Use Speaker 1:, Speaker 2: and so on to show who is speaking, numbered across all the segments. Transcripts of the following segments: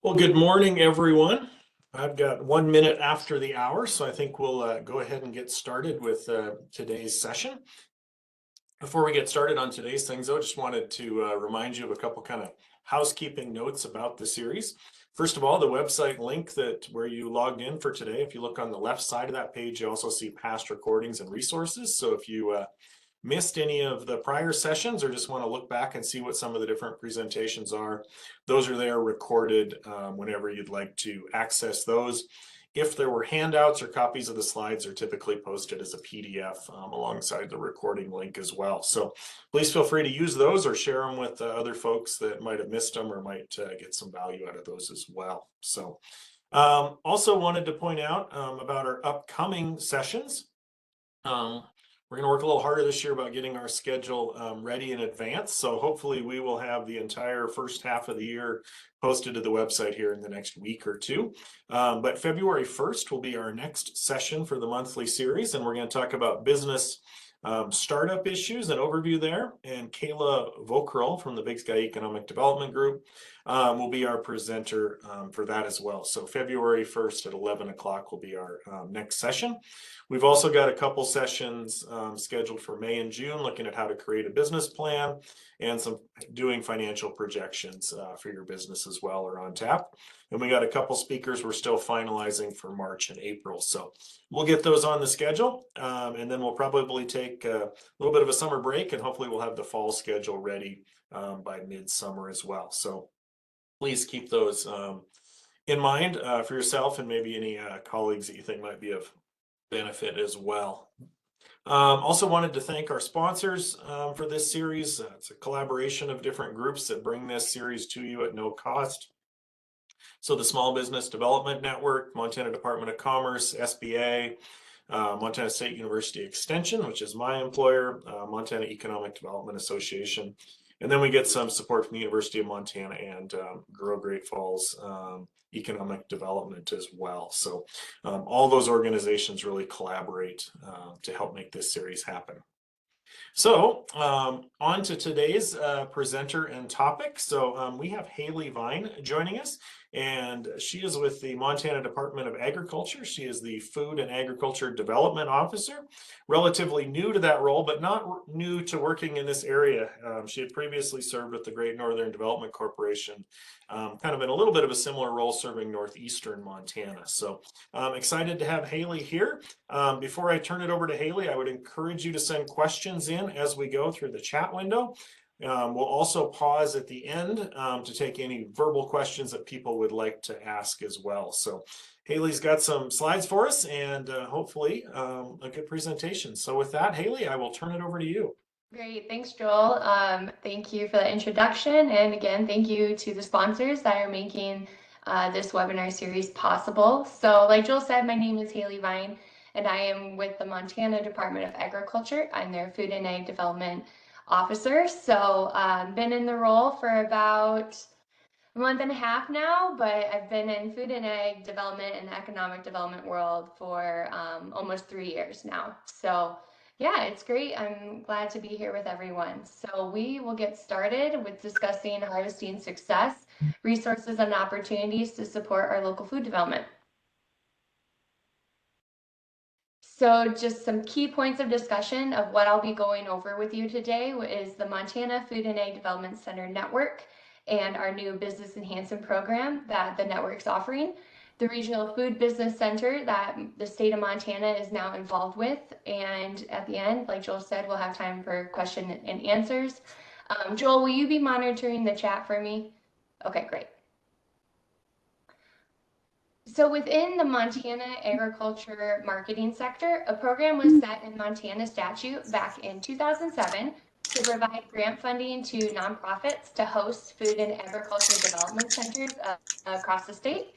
Speaker 1: Well, good morning, everyone. I've got 1 minute after the hour, so I think we'll go ahead and get started with today's session. Before we get started on today's things, though, I just wanted to remind you of a couple kind of housekeeping notes about the series. First of all, the website link that where you logged in for today, if you look on the left side of that page, you also see past recordings and resources. So if you missed any of the prior sessions or just want to look back and see what some of the different presentations are, those are there recorded whenever you'd like to access those. If there were handouts or copies of the slides, are typically posted as a PDF alongside the recording link as well. So please feel free to use those or share them with other folks that might have missed them or might get some value out of those as well. So also wanted to point out about our upcoming sessions. We're going to work a little harder this year about getting our schedule ready in advance. So hopefully we will have the entire first half of the year posted to the website here in the next week or two. But February 1st will be our next session for the monthly series, and we're going to talk about business startup issues and overview there. And Kayla Vokrel from the Big Sky Economic Development Group will be our presenter for that as well. So February 1st at 11 o'clock will be our next session. We've also got a couple sessions scheduled for May and June, looking at how to create a business plan and some doing financial projections for your business as well are on tap. And we got a couple speakers we're still finalizing for March and April. So we'll get those on the schedule, and then we'll probably take a little bit of a summer break, and hopefully we'll have the fall schedule ready by midsummer as well. So please keep those in mind for yourself and maybe any colleagues that you think might be of benefit as well. Also wanted to thank our sponsors for this series. It's a collaboration of different groups that bring this series to you at no cost. So the Small Business Development Network, Montana Department of Commerce, SBA, Montana State University Extension, which is my employer, Montana Economic Development Association. And then we get some support from the University of Montana and Grow Great Falls Economic Development as well. So all those organizations really collaborate to help make this series happen. So on to today's presenter and topic. So we have Hailey Vine joining us, and she is with the Montana Department of Agriculture. She is the Food and Agriculture Development Officer, relatively new to that role, but not new to working in this area. She had previously served with the Great Northern Development Corporation, kind of in a little bit of a similar role serving northeastern Montana. So I'm excited to have Hailey here. Before I turn it over to Hailey, I would encourage you to send questions in as we go through the chat window. We'll also pause at the end to take any verbal questions that people would like to ask as well. So Hailey's got some slides for us and hopefully a good presentation. So with that, Hailey, I will turn it over to you.
Speaker 2: Great, thanks, Joel. Thank you for the introduction. And again, thank you to the sponsors that are making this webinar series possible. So like Joel said, my name is Hailey Vine, and I am with the Montana Department of Agriculture. I'm their Food and Ag Development Officer. So I've been in the role for about a month and a half now, but I've been in food and ag development and economic development world for almost 3 years now. So yeah, it's great. I'm glad to be here with everyone. So we will get started with discussing harvesting success, resources and opportunities to support our local food development. So just some key points of discussion of what I'll be going over with you today is the Montana Food and Ag Development Center Network and our new business enhancement program that the network's offering, the Regional Food Business Center that the state of Montana is now involved with, and at the end, like Joel said, we'll have time for question and answers. Joel, will you be monitoring the chat for me? Okay, great. So within the Montana agriculture marketing sector, a program was set in Montana statute back in 2007 to provide grant funding to nonprofits to host food and agriculture development centers across the state,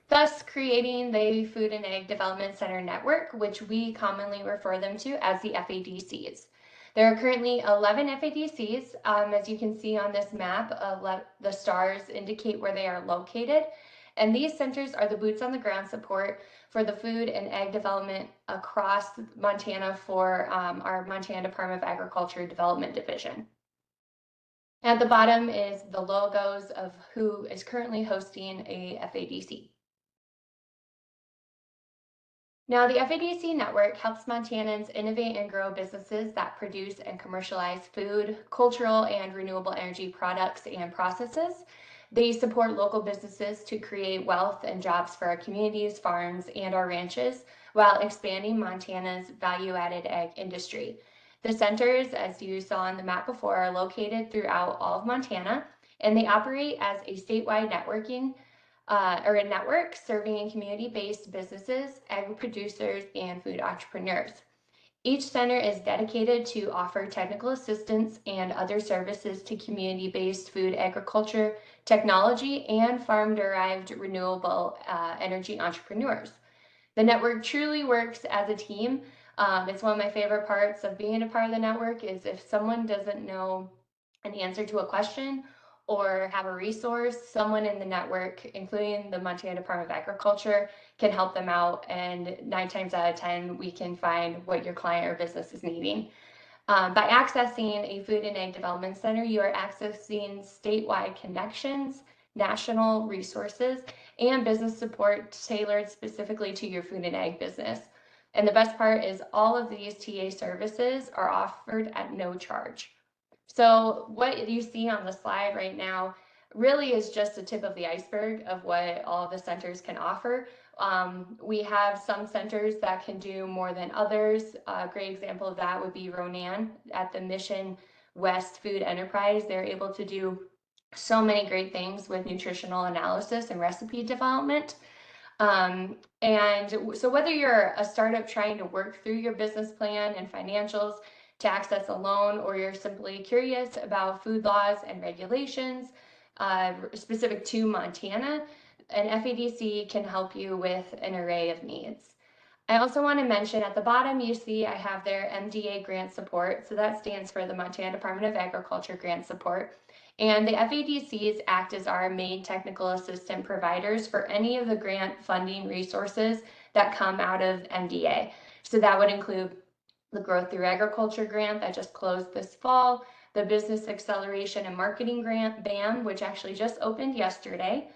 Speaker 2: thus creating the Food and Ag Development Center Network, which we commonly refer them to as the FADCs. There are currently 11 FADCs. As you can see on this map, the stars indicate where they are located. And these centers are the boots on the ground support for the food and ag development across Montana for our Montana Department of Agriculture Development Division. At the bottom is the logos of who is currently hosting a FADC. Now, the FADC network helps Montanans innovate and grow businesses that produce and commercialize food, cultural, and renewable energy products and processes. They support local businesses to create wealth and jobs for our communities, farms, and our ranches while expanding Montana's value-added ag industry. The centers, as you saw on the map before, are located throughout all of Montana, and they operate as a statewide networking or a network serving community-based businesses, agri producers, and food entrepreneurs. Each center is dedicated to offer technical assistance and other services to community-based food agriculture, technology, and farm-derived renewable energy entrepreneurs. The network truly works as a team. It's one of my favorite parts of being a part of the network is if someone doesn't know an answer to a question or have a resource, someone in the network, including the Montana Department of Agriculture, can help them out. And 9 times out of 10, we can find what your client or business is needing. By accessing a food and ag development center, you are accessing statewide connections, national resources, and business support tailored specifically to your food and ag business. And the best part is all of these TA services are offered at no charge. So what you see on the slide right now really is just the tip of the iceberg of what all of the centers can offer. We have some centers that can do more than others. A great example of that would be Ronan at the Mission West Food Enterprise. They're able to do so many great things with nutritional analysis and recipe development. And so whether you're a startup trying to work through your business plan and financials to access a loan, or you're simply curious about food laws and regulations specific to Montana, an FADC can help you with an array of needs. I also want to mention at the bottom, you see I have their MDA grant support. So that stands for the Montana Department of Agriculture Grant Support. And the FADCs act as our main technical assistant providers for any of the grant funding resources that come out of MDA. So that would include the Growth Through Agriculture grant that just closed this fall, the Business Acceleration and Marketing Grant, BAM, which actually just opened yesterday,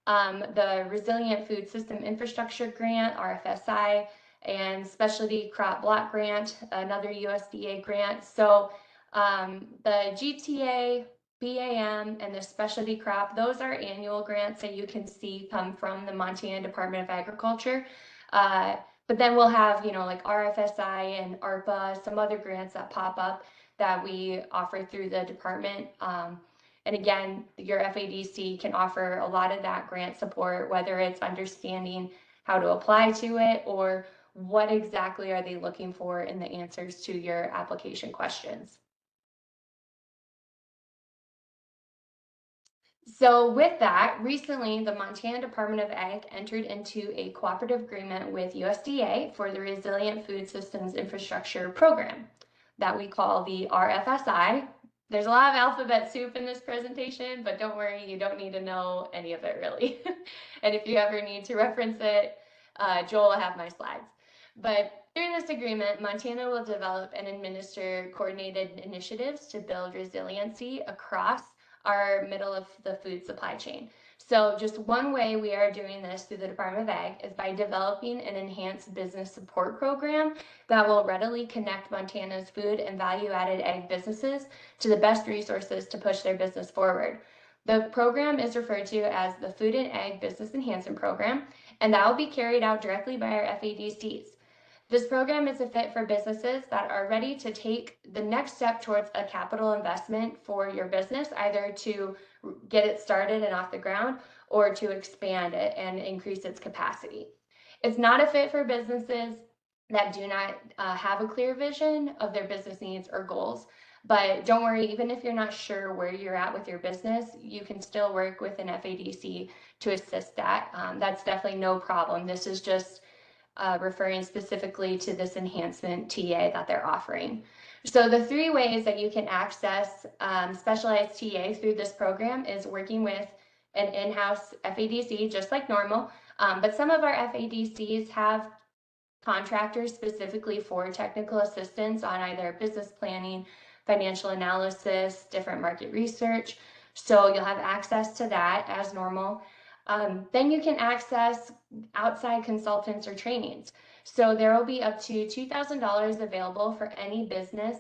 Speaker 2: the Resilient Food System Infrastructure Grant, RFSI, and Specialty Crop Block Grant, another USDA grant. So the GTA, BAM, and the Specialty Crop, those are annual grants that you can see come from the Montana Department of Agriculture. But then we'll have, like RFSI and ARPA, some other grants that pop up that we offer through the department. And again, your FADC can offer a lot of that grant support, whether it's understanding how to apply to it or what exactly are they looking for in the answers to your application questions. So with that, recently the Montana Department of Ag entered into a cooperative agreement with USDA for the Resilient Food Systems Infrastructure Program that we call the RFSI. There's a lot of alphabet soup in this presentation, but don't worry, you don't need to know any of it really. And if you ever need to reference it, Joel will have my slides. But through this agreement, Montana will develop and administer coordinated initiatives to build resiliency across our middle of the food supply chain. So just one way we are doing this through the Department of Ag is by developing an enhanced business support program that will readily connect Montana's food and value-added ag businesses to the best resources to push their business forward. The program is referred to as the Food and Ag Business Enhancement Program, and that will be carried out directly by our FADCs. This program is a fit for businesses that are ready to take the next step towards a capital investment for your business, either to get it started and off the ground or to expand it and increase its capacity. It's not a fit for businesses that do not have a clear vision of their business needs or goals. But don't worry, even if you're not sure where you're at with your business, you can still work with an FADC to assist that. That's definitely no problem. This is just referring specifically to this enhancement TA that they're offering. So the 3 ways that you can access specialized TA through this program is working with an in-house FADC, just like normal, but some of our FADCs have contractors specifically for technical assistance on either business planning, financial analysis, different market research. So you'll have access to that as normal. Then you can access outside consultants or trainings. So there will be up to $2,000 available for any business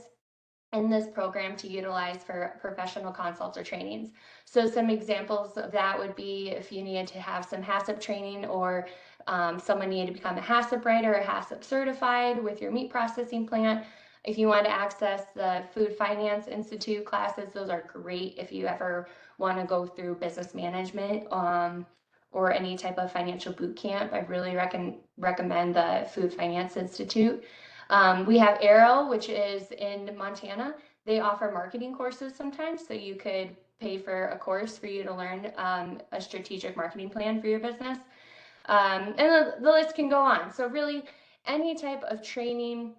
Speaker 2: in this program to utilize for professional consults or trainings. So some examples of that would be if you needed to have some HACCP training, or someone needed to become a HACCP writer or HACCP certified with your meat processing plant. If you want to access the Food Finance Institute classes, those are great if you ever want to go through business management or any type of financial boot camp. I really recommend the Food Finance Institute. We have Arrow, which is in Montana. They offer marketing courses sometimes, so you could pay for a course for you to learn a strategic marketing plan for your business. And the list can go on. So really, any type of training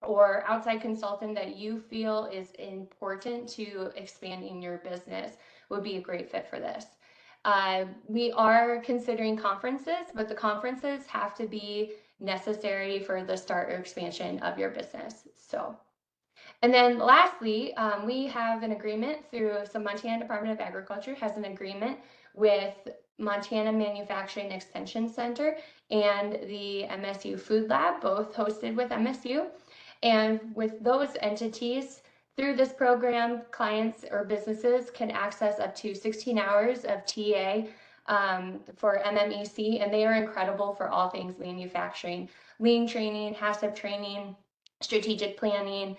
Speaker 2: or outside consultant that you feel is important to expanding your business would be a great fit for this. We are considering conferences, but the conferences have to be necessary for the start or expansion of your business. So, and then lastly, we have an agreement through, so Montana Department of Agriculture has an agreement with Montana Manufacturing Extension Center and the MSU Food Lab, both hosted with MSU. And with those entities, through this program, clients or businesses can access up to 16 hours of TA for MMEC, and they are incredible for all things manufacturing, lean training, HACCP training, strategic planning,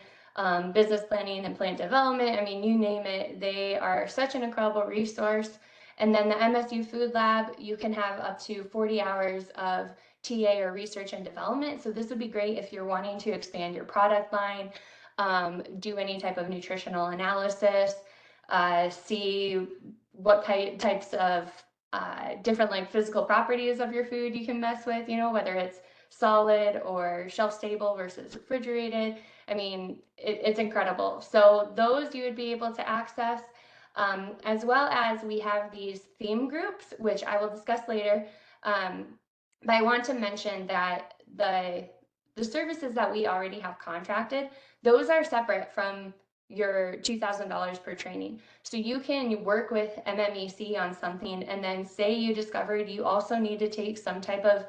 Speaker 2: business planning and plant development. I mean, you name it, they are such an incredible resource. And then the MSU Food Lab, you can have up to 40 hours of TA or research and development. So this would be great if you're wanting to expand your product line, do any type of nutritional analysis, see what types of different like physical properties of your food you can mess with, you know, whether it's solid or shelf stable versus refrigerated. I mean, it's incredible. So those you would be able to access, as well as we have these theme groups, which I will discuss later. But I want to mention that the services that we already have contracted, those are separate from your $2,000 per training. So you can work with MMEC on something, and then say you discovered you also need to take some type of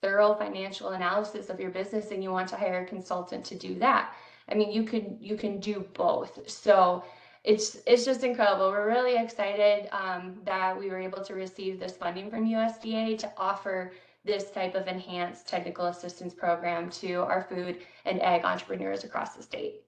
Speaker 2: thorough financial analysis of your business and you want to hire a consultant to do that. I mean, you can do both. So it's just incredible. We're really excited that we were able to receive this funding from USDA to offer this type of enhanced technical assistance program to our food and ag entrepreneurs across the state.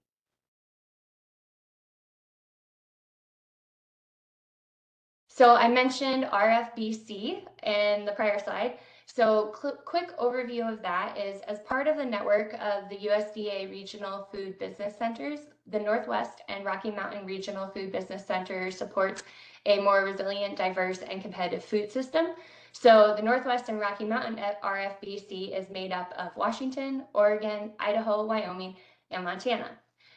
Speaker 2: So I mentioned RFBC in the prior slide. So quick overview of that is, as part of the network of the USDA Regional Food Business Centers, the Northwest and Rocky Mountain Regional Food Business Center supports a more resilient, diverse, and competitive food system. So the Northwest and Rocky Mountain RFBC is made up of Washington, Oregon, Idaho, Wyoming, and Montana.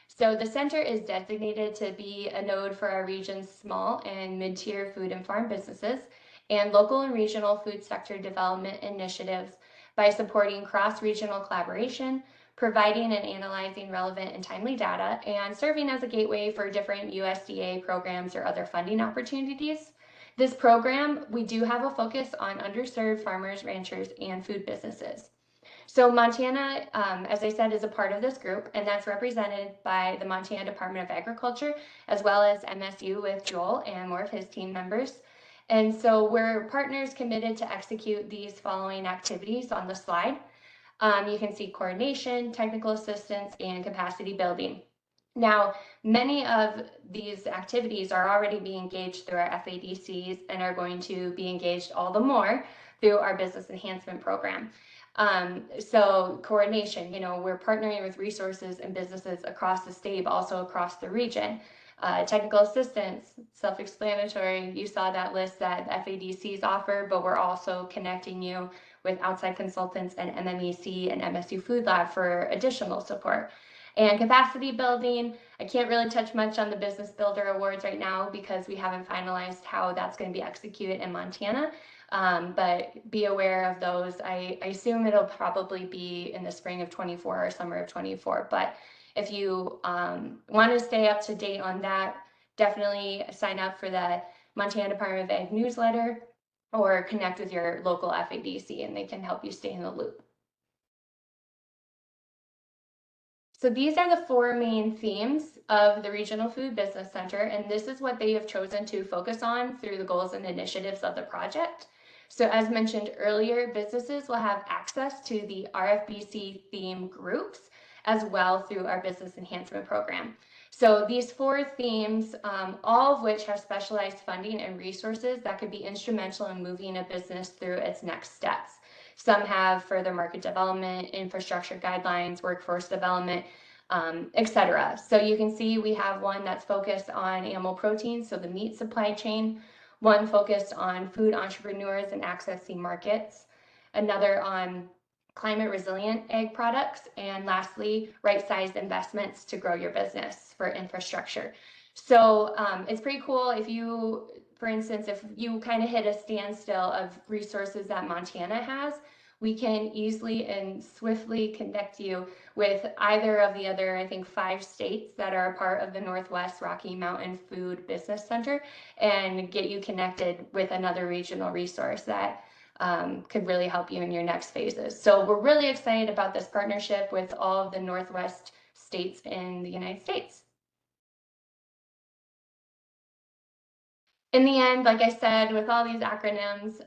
Speaker 2: So the center is designated to be a node for our region's small and mid-tier food and farm businesses and local and regional food sector development initiatives by supporting cross-regional collaboration, providing and analyzing relevant and timely data, and serving as a gateway for different USDA programs or other funding opportunities. This program, we do have a focus on underserved farmers, ranchers, and food businesses. So Montana, as I said, is a part of this group, and that's represented by the Montana Department of Agriculture, as well as MSU with Joel and more of his team members. And so we're partners committed to execute these following activities on the slide. You can see coordination, technical assistance, and capacity building. Now, many of these activities are already being engaged through our FADCs and are going to be engaged all the more through our business enhancement program. So coordination, you know, we're partnering with resources and businesses across the state, but also across the region. Technical assistance, self-explanatory. You saw that list that FADCs offer, but we're also connecting you with outside consultants and MMEC and MSU Food Lab for additional support. And capacity building, I can't really touch much on the Business Builder Awards right now because we haven't finalized how that's going to be executed in Montana. But be aware of those. I assume it'll probably be in the spring of 24 or summer of 24, but If you want to stay up to date on that, definitely sign up for the Montana Department of Ag newsletter or connect with your local FADC and they can help you stay in the loop. So these are the four main themes of the Regional Food Business Center, and this is what they have chosen to focus on through the goals and initiatives of the project. So as mentioned earlier, businesses will have access to the RFBC theme groups as well through our business enhancement program. So these four themes, all of which have specialized funding and resources that could be instrumental in moving a business through its next steps. Some have further market development, infrastructure guidelines, workforce development, etc. So you can see we have one that's focused on animal protein, so the meat supply chain, one focused on food entrepreneurs and accessing markets, another on climate resilient egg products, and lastly, right-sized investments to grow your business for infrastructure. So it's pretty cool if you, for instance, if you kind of hit a standstill of resources that Montana has, we can easily and swiftly connect you with either of the other, I think, 5 states that are a part of the Northwest Rocky Mountain Food Business Center and get you connected with another regional resource that could really help you in your next phases. So we're really excited about this partnership with all of the Northwest states in the United States. In the end, like I said, with all these acronyms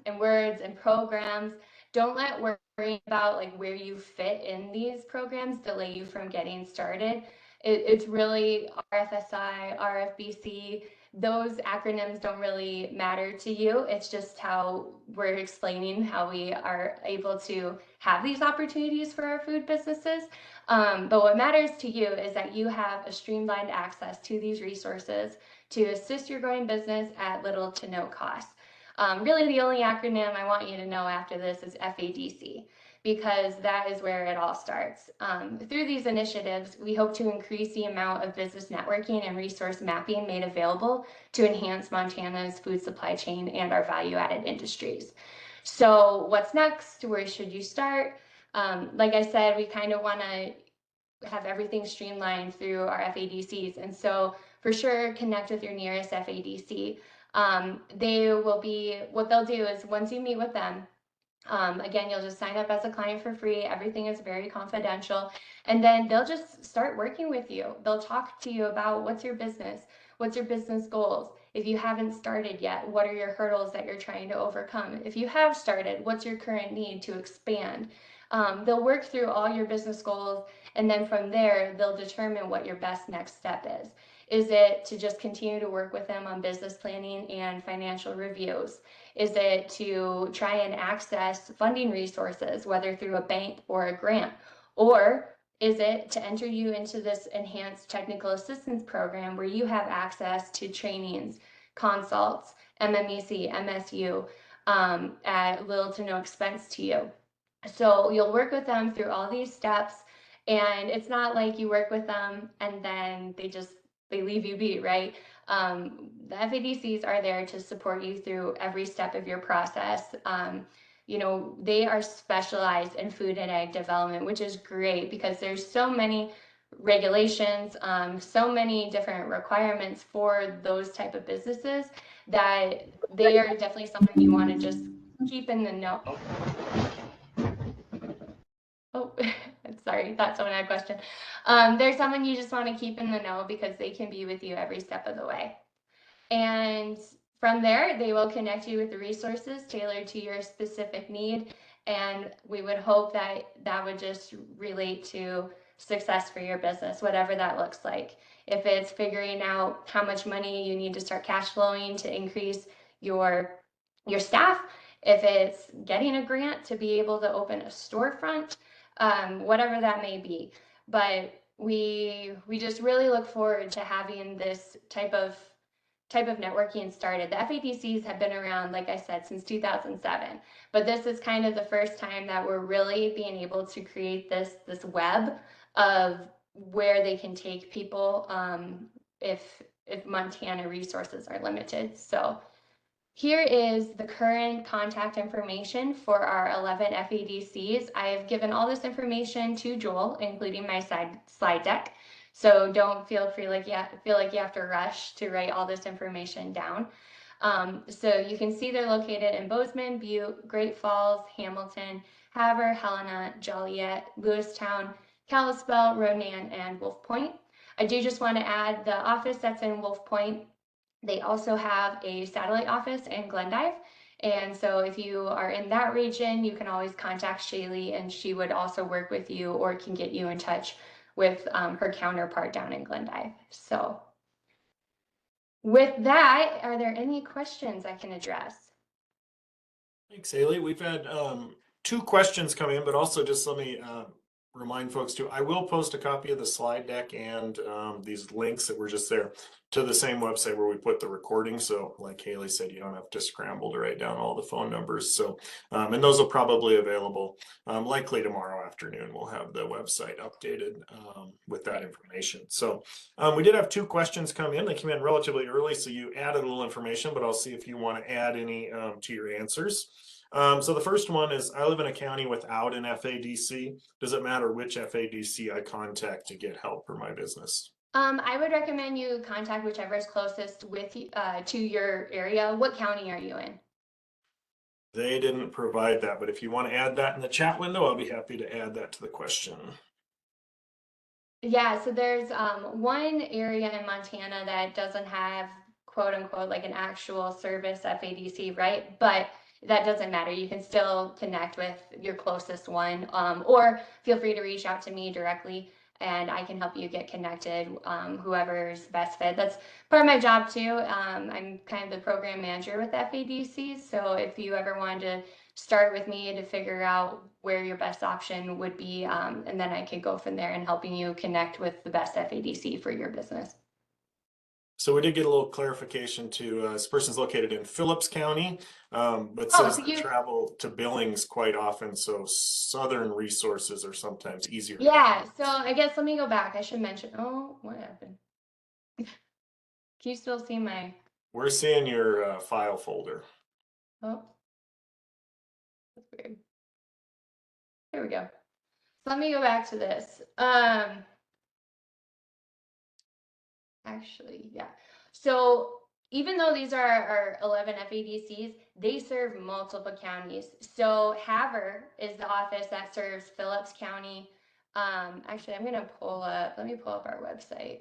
Speaker 2: and words and programs, don't let worrying about like where you fit in these programs delay you from getting started. It's really RFSI, RFBC, those acronyms don't really matter to you. It's just how we're explaining how we are able to have these opportunities for our food businesses. But what matters to you is that you have a streamlined access to these resources to assist your growing business at little to no cost. Really, the only acronym I want you to know after this is FADC, because that is where it all starts. Through these initiatives, we hope to increase the amount of business networking and resource mapping made available to enhance Montana's food supply chain and our value-added industries. So what's next? Where should you start? Like I said, we kind of want to have everything streamlined through our FADCs. And so for sure, connect with your nearest FADC. They will be, what they'll do is once you meet with them, again, you'll just sign up as a client for free. Everything is very confidential. And then they'll just start working with you. They'll talk to you about what's your business goals. If you haven't started yet, what are your hurdles that you're trying to overcome? If you have started, what's your current need to expand? They'll work through all your business goals, and then from there, they'll determine what your best next step is. Is it to just continue to work with them on business planning and financial reviews? Is it to try and access funding resources, whether through a bank or a grant? Or is it to enter you into this enhanced technical assistance program where you have access to trainings, consults, MMEC, MSU, at little to no expense to you? So you'll work with them through all these steps, and it's not like you work with them and then they leave you be, right? The FADCs are there to support you through every step of your process. You know, they are specialized in food and ag development, which is great because there's so many regulations, so many different requirements for those type of businesses that they are definitely something you want to just keep in the know. Oh, sorry, that's someone had a question. There's someone you just want to keep in the know because they can be with you every step of the way. And from there, they will connect you with the resources tailored to your specific need. And we would hope that that would just relate to success for your business, whatever that looks like. If it's figuring out how much money you need to start cash flowing to increase your staff, if it's getting a grant to be able to open a storefront, whatever that may be. But we just really look forward to having this type of networking started. The FADCs have been around, like I said, since 2007, but this is kind of the first time that we're really being able to create this web of where they can take people if Montana resources are limited. So here is the current contact information for our 11 FADCs. I have given all this information to Joel, including my slide deck. So don't feel like you have to rush to write all this information down. So you can see they're located in Bozeman, Butte, Great Falls, Hamilton, Havre, Helena, Joliet, Lewistown, Kalispell, Ronan, and Wolf Point. I do just want to add the office that's in Wolf Point. They also have a satellite office in Glendive. And so if you are in that region, you can always contact Shaylee, and she would also work with you or can get you in touch with her counterpart down in Glendive. So with that, are there any questions I can address?
Speaker 1: Thanks, Hailey. We've had 2 questions come in, but also just let me remind folks too, I will post a copy of the slide deck and these links that were just there to the same website where we put the recording. So like Hailey said, you don't have to scramble to write down all the phone numbers. So, and those will probably available likely tomorrow afternoon. We'll have the website updated with that information. So we did have 2 questions come in. They came in relatively early, so you added a little information, but I'll see if you want to add any to your answers. So the first one is, I live in a county without an FADC. Does it matter which FADC I contact to get help for my business?
Speaker 2: I would recommend you contact whichever is closest with to your area. What county are you in?
Speaker 1: They didn't provide that, but if you want to add that in the chat window, I'll be happy to add that to the question.
Speaker 2: Yeah, so there's one area in Montana that doesn't have quote unquote like an actual service FADC, right? But that doesn't matter. You can still connect with your closest one, or feel free to reach out to me directly and I can help you get connected, whoever's best fit. That's part of my job too. I'm kind of the program manager with FADCs. So if you ever wanted to start with me to figure out where your best option would be, and then I could go from there and helping you connect with the best FADC for your business.
Speaker 1: So we did get a little clarification to this person's located in Phillips County, but
Speaker 2: Oh,
Speaker 1: says
Speaker 2: so
Speaker 1: they travel to Billings quite often, so southern resources are sometimes easier.
Speaker 2: Yeah, so I guess let me go back. I should mention, oh, what happened? Can you still see my,
Speaker 1: We're seeing your file folder.
Speaker 2: oh, that's weird. Here we go. So let me go back to this. Actually, yeah. So even though these are our 11 FADCs, they serve multiple counties. So Havre is the office that serves Phillips County. Actually, let me pull up our website.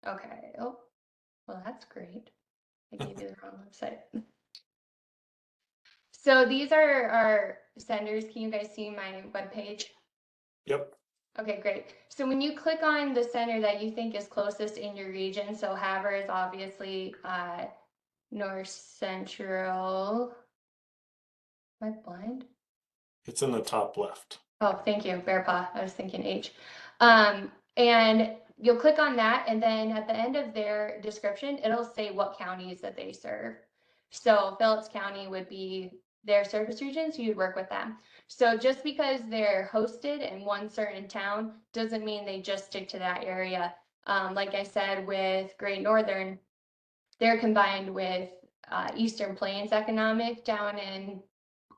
Speaker 2: Okay, oh, well, that's great. I gave you the wrong website. So these are our senders. Can you guys see my webpage?
Speaker 1: Yep.
Speaker 2: Okay, great. So when you click on the center that you think is closest in your region, so Havre is obviously North Central. Am I blind?
Speaker 1: It's in the top left.
Speaker 2: Oh, thank you, Bear Paw. I was thinking H. And you'll click on that, and then at the end of their description, it'll say what counties that they serve. So Phillips County would be their service region, so you'd work with them. So just because they're hosted in one certain town doesn't mean they just stick to that area. Like I said, with Great Northern, they're combined with Eastern Plains Economic down in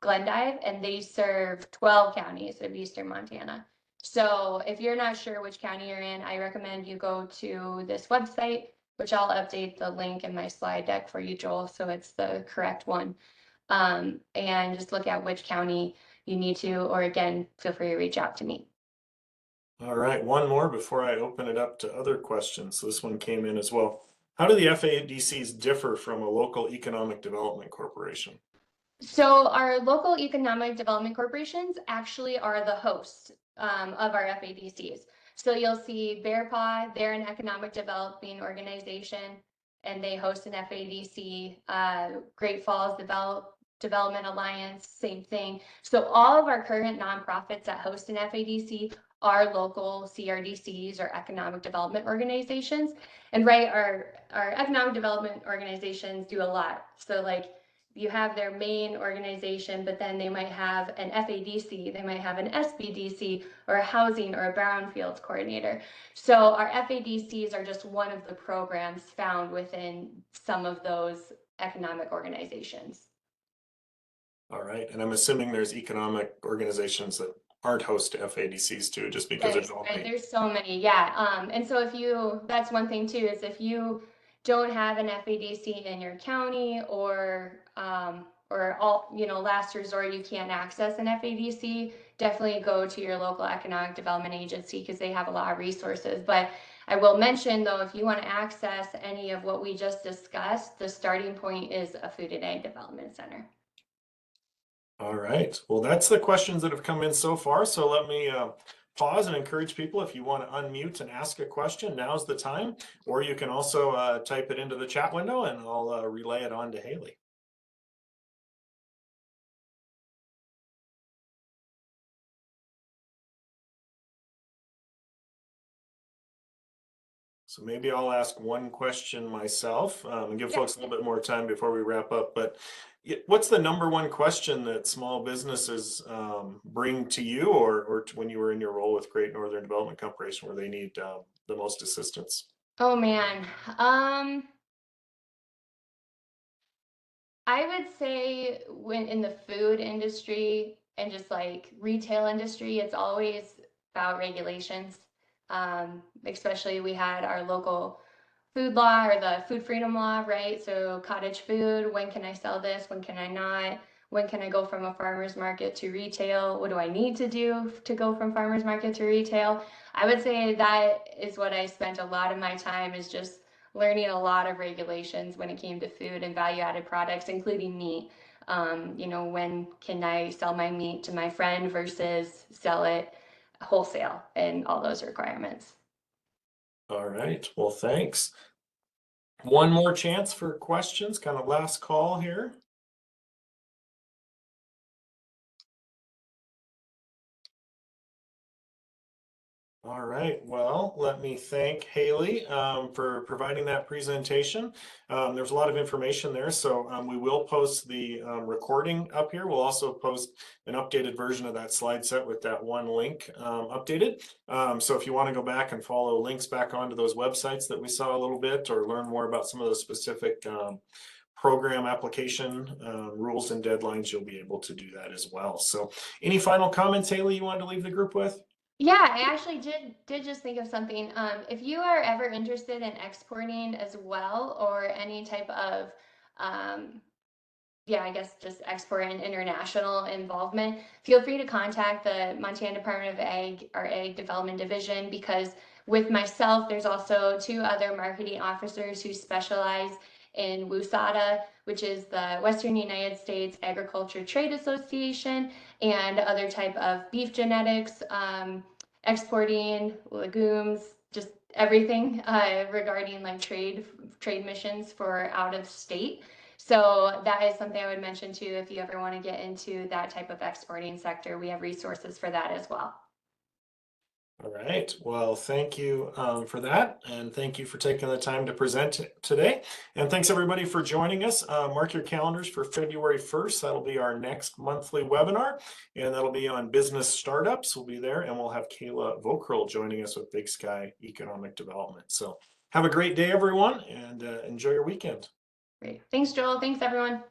Speaker 2: Glendive, and they serve 12 counties of Eastern Montana. So if you're not sure which county you're in, I recommend you go to this website, which I'll update the link in my slide deck for you, Joel, so it's the correct one. And just look at which county you need to, or again, feel free to reach out to me.
Speaker 1: All right, one more before I open it up to other questions. So this one came in as well. How do the FADCs differ from a local economic development corporation?
Speaker 2: So our local economic development corporations actually are the hosts of our FADCs. So you'll see Bear Paw, they're an economic developing organization, and they host an FADC. Great Falls Development Alliance, same thing. So all of our current nonprofits that host an FADC are local CRDCs or economic development organizations. And right, our economic development organizations do a lot. So like you have their main organization, but then they might have an FADC, they might have an SBDC, or a housing or a brownfields coordinator. So our FADCs are just one of the programs found within some of those economic organizations.
Speaker 1: All right, and I'm assuming there's economic organizations that aren't host to FADCs too, just because there's all many.
Speaker 2: There's so many, yeah. And so that's one thing too, is if you don't have an FADC in your county, or last resort, you can't access an FADC, definitely go to your local economic development agency, because they have a lot of resources. But I will mention though, if you want to access any of what we just discussed, the starting point is a food and ag development center.
Speaker 1: All right, well, that's the questions that have come in so far. So let me pause and encourage people, if you want to unmute and ask a question, now's the time. Or you can also type it into the chat window and I'll relay it on to Hailey. So maybe I'll ask one question myself and give folks a little bit more time before we wrap up. But what's the number one question that small businesses bring to you, or to when you were in your role with Great Northern Development Corporation, where they need the most assistance?
Speaker 2: Oh man. I would say when in the food industry and just like retail industry, it's always about regulations. Especially we had our local food law, or the food freedom law, right? So cottage food, when can I sell this? When can I not? When can I go from a farmer's market to retail? What do I need to do to go from farmer's market to retail? I would say that is what I spent a lot of my time, is just learning a lot of regulations when it came to food and value-added products, including meat. When can I sell my meat to my friend versus sell it wholesale, and all those requirements.
Speaker 1: All right, well, thanks. One more chance for questions, kind of last call here. All right, well, let me thank Hailey for providing that presentation. There's a lot of information there, so we will post the recording up here. We'll also post an updated version of that slide set with that one link updated. So if you want to go back and follow links back onto those websites that we saw a little bit, or learn more about some of those specific program application rules and deadlines, you'll be able to do that as well. So any final comments, Hailey, you wanted to leave the group with?
Speaker 2: Yeah, I actually did just think of something. If you are ever interested in exporting as well, or any type of I guess just export and international involvement, feel free to contact the Montana Department of Ag, our Ag Development Division, because with myself, there's also 2 other marketing officers who specialize in WUSADA, which is the Western United States Agriculture Trade Association, and other type of beef genetics, exporting, legumes, just everything regarding like trade missions for out of state. So that is something I would mention too, if you ever want to get into that type of exporting sector. We have resources for that as well.
Speaker 1: All right, well, thank you for that, and thank you for taking the time to present today. And thanks everybody for joining us. Mark your calendars for February 1st. That'll be our next monthly webinar, and that'll be on business startups. We'll be there, and we'll have Kayla Vokrel joining us with Big Sky Economic Development. So have a great day, everyone, and enjoy your weekend.
Speaker 2: Great. Thanks, Joel. Thanks, everyone.